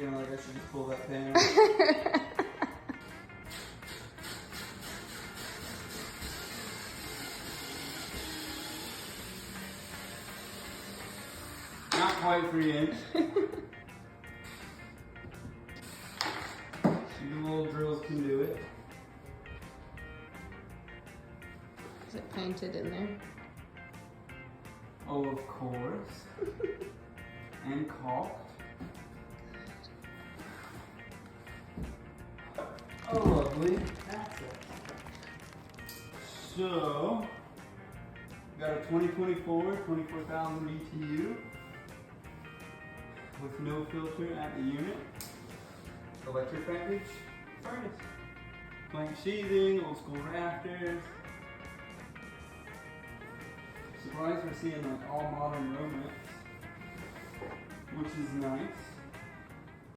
feeling like I should just pull that pan. Not quite 3 inch. Your little drills can do it. Is it painted in there? Oh, of course. And caulked. Oh, lovely. That's it. So, we got a 2024, 24,000 BTU with no filter at the unit. Electric package furnace. Plank sheathing, old school rafters. Surprised we're seeing like all modern romance, which is nice.